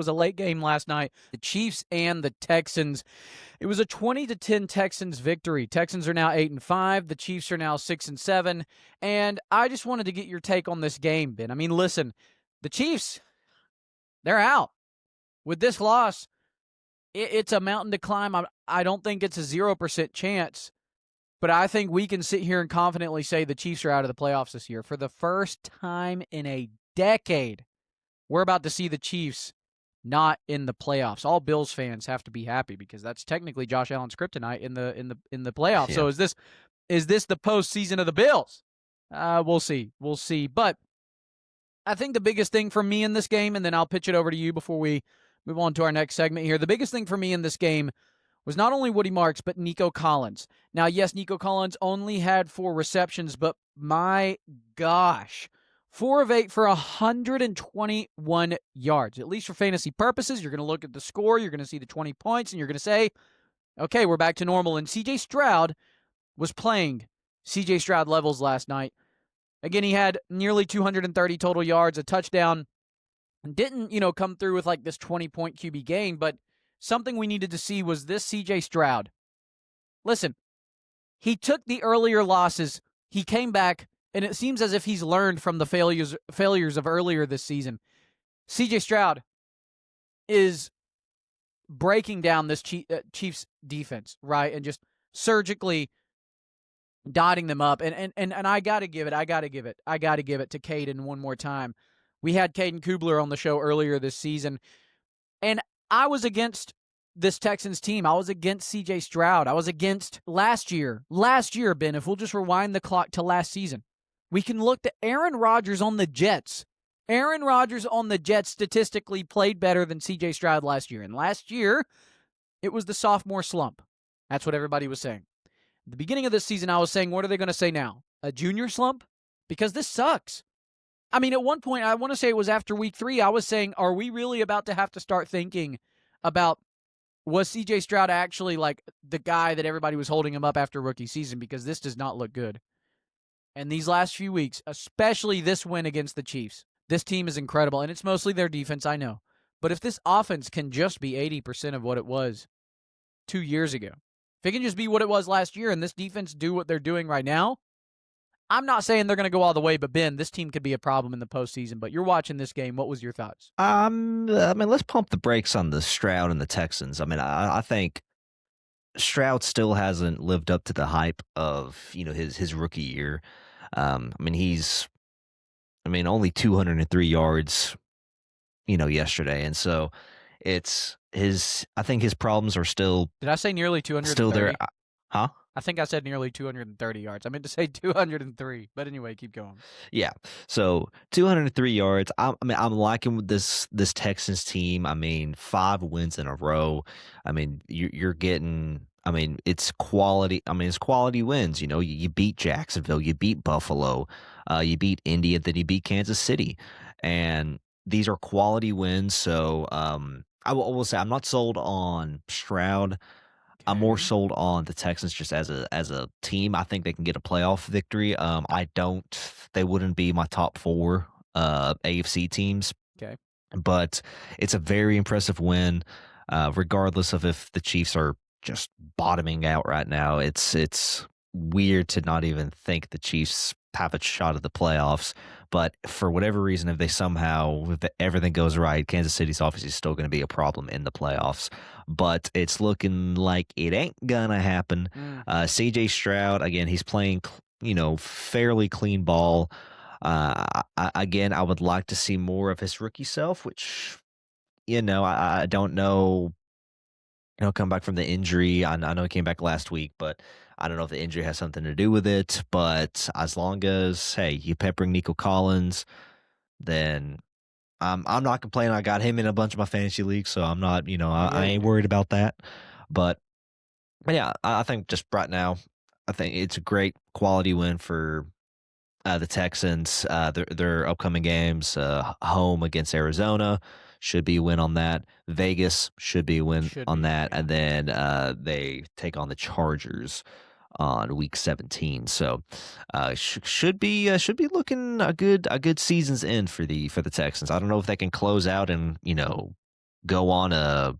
was a late game last night. The Chiefs and the Texans. It was a 20-10 Texans victory. Texans are now 8-5. The Chiefs are now 6-7. And I just wanted to get your take on this game, Ben. I mean, listen, the Chiefs, they're out. With this loss, it's a mountain to climb. I don't think it's a 0% chance, but I think we can sit here and confidently say the Chiefs are out of the playoffs this year. For the first time in a decade, we're about to see the Chiefs not in the playoffs. All Bills fans have to be happy because that's technically Josh Allen's kryptonite in the playoffs. Yeah. So is this the postseason of the Bills? We'll see. But I think the biggest thing for me in this game, and then I'll pitch it over to you before we move on to our next segment here. The biggest thing for me in this game was not only Woody Marks, but Nico Collins. Now, yes, Nico Collins only had 4 receptions, but my gosh, 4 of 8 for 121 yards. At least for fantasy purposes, you're going to look at the score, you're going to see the 20 points, and you're going to say, okay, we're back to normal. And C.J. Stroud was playing C.J. Stroud levels last night. Again, he had nearly 230 total yards, a touchdown. Didn't, come through with like this 20-point QB game, but something we needed to see was this C.J. Stroud. Listen, he took the earlier losses. He came back, and it seems as if he's learned from the failures of earlier this season. C.J. Stroud is breaking down this Chiefs defense, right, and just surgically dotting them up. And I got to give it to Caden one more time. We had Caden Kubler on the show earlier this season, and I was against this Texans team. I was against C.J. Stroud. I was against last year. Last year, Ben, if we'll just rewind the clock to last season, we can look to Aaron Rodgers on the Jets. Aaron Rodgers on the Jets statistically played better than C.J. Stroud last year. And last year, it was the sophomore slump. That's what everybody was saying. At the beginning of this season, I was saying, what are they going to say now? A junior slump? Because this sucks. I mean, at one point, I want to say it was after week 3, I was saying, are we really about to have to start thinking about, was C.J. Stroud actually like the guy that everybody was holding him up after rookie season? Because this does not look good. And these last few weeks, especially this win against the Chiefs, this team is incredible. And it's mostly their defense, I know. But if this offense can just be 80% of what it was 2 years ago, if it can just be what it was last year and this defense do what they're doing right now, I'm not saying they're going to go all the way, but Ben, this team could be a problem in the postseason. But you're watching this game. What was your thoughts? I mean, let's pump the brakes on the Stroud and the Texans. I mean, I think Stroud still hasn't lived up to the hype of, his rookie year. I mean, only 203 yards, yesterday. And so I think his problems are still. Did I say nearly 230? Still there. Huh? I think I said nearly 230 yards. I meant to say 203. But anyway, keep going. Yeah. So 203 yards. I'm liking with this Texans team. I mean, 5 wins in a row. I mean, you're getting. I mean, it's quality. I mean, it's quality wins. You beat Jacksonville, you beat Buffalo, you beat Indy, then you beat Kansas City, and these are quality wins. So I will say I'm not sold on Stroud. I'm more sold on the Texans just as a team. I think they can get a playoff victory. They wouldn't be my top 4 AFC teams. Okay. But it's a very impressive win, regardless of if the Chiefs are just bottoming out right now. It's weird to not even think the Chiefs have a shot at the playoffs. But for whatever reason, if everything goes right, Kansas City's obviously still going to be a problem in the playoffs. But it's looking like it ain't gonna happen. C.J. Stroud, again, he's playing, fairly clean ball. Again, I would like to see more of his rookie self, which, I don't know. Come back from the injury. I know he came back last week, but I don't know if the injury has something to do with it. But as long as, hey, you peppering Nico Collins, then I'm not complaining. I got him in a bunch of my fantasy leagues, so I'm not, I ain't worried about that. But yeah, I think just right now, I think it's a great quality win for the Texans. Their upcoming games, home against Arizona, should be a win on that. Vegas should be a win on that. And then they take on the Chargers on week 17. So should be looking a good season's end for the Texans. I don't know if they can close out and go on a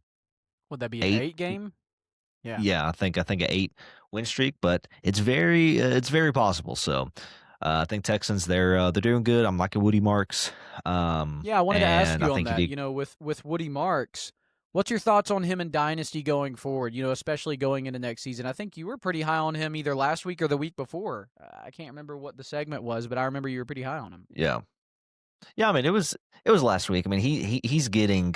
Would that be an 8 8 game? Yeah. yeah, I think a 8 win streak, but it's very possible. So, I think Texans they're doing good. I'm liking Woody Marks. Yeah, I wanted to ask And I you on think he that. did. You know, with Woody Marks, what's your thoughts on him and Dynasty going forward? You know, especially going into next season. I think you were pretty high on him either last week or the week before. I can't remember what the segment was, but I remember you were pretty high on him. Yeah. Yeah, I mean it was last week. I mean he's getting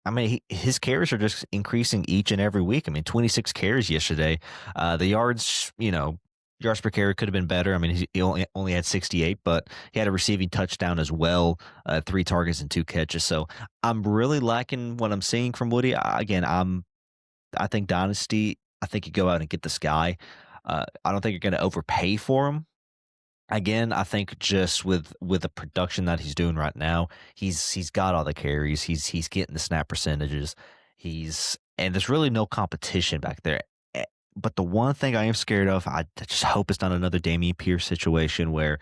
I mean, his carries are just increasing each and every week. I mean, 26 carries yesterday. The yards, yards per carry could have been better. I mean, he only had 68, but he had a receiving touchdown as well, 3 targets and 2 catches. So I'm really liking what I'm seeing from Woody. Again, I think Dynasty. I think you go out and get this guy. I don't think you're going to overpay for him. Again, I think just with the production that he's doing right now, he's got all the carries. He's getting the snap percentages. And there's really no competition back there. But the one thing I am scared of, I just hope it's not another Dameon Pierce situation where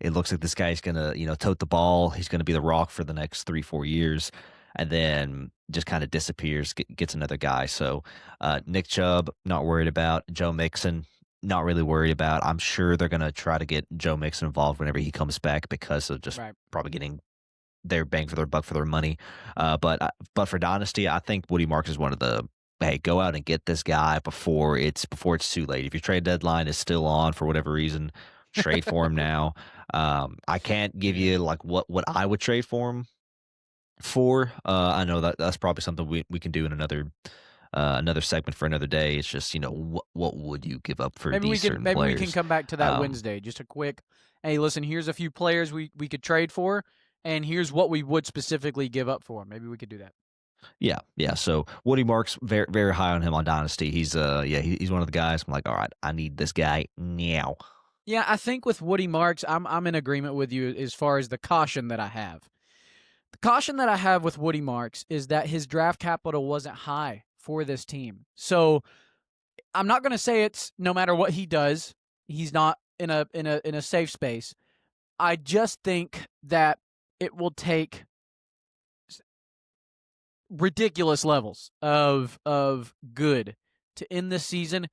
it looks like this guy's gonna, tote the ball. He's gonna be the rock for the next 3-4 years, and then just kind of disappears, gets another guy. So Nick Chubb, not worried about. Joe Mixon, not really worried about. I'm sure they're gonna try to get Joe Mixon involved whenever he comes back because of just Right. probably getting their bang for their buck for their money. But for Dynasty, I think Woody Marks is one of the hey, go out and get this guy before it's too late. If your trade deadline is still on for whatever reason, trade for him now. I can't give Yeah. you like what I would trade for him for. I know that's probably something we can do in another segment for another day. It's just what would you give up for Maybe we these can certain maybe we can players? come back to that Um, Wednesday. Just a quick, hey, listen, here's a few players we could trade for, and here's what we would specifically give up for 'em. Maybe we could do that. Yeah, yeah. So Woody Marks very very high on him on Dynasty. He's one of the guys. I'm like, all right, I need this guy now. Yeah, I think with Woody Marks, I'm in agreement with you as far as the caution that I have. The caution that I have with Woody Marks is that his draft capital wasn't high for this team. So I'm not going to say it's no matter what he does, he's not in a safe space. I just think that it will take ridiculous levels of good to end this season,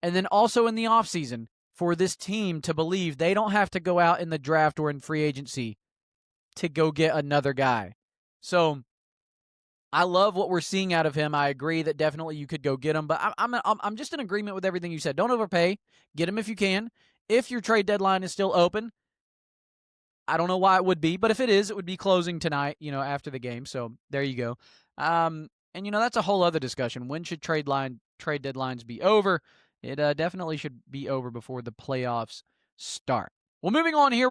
and then also in the offseason for this team to believe they don't have to go out in the draft or in free agency to go get another guy. So I love what we're seeing out of him. I agree that definitely you could go get him, but I'm just in agreement with everything you said. Don't overpay. Get him if you can. If your trade deadline is still open, I don't know why it would be, but if it is, it would be closing tonight, after the game. So there you go. And that's a whole other discussion. When should trade deadlines be over? It definitely should be over before the playoffs start. Well, moving on here.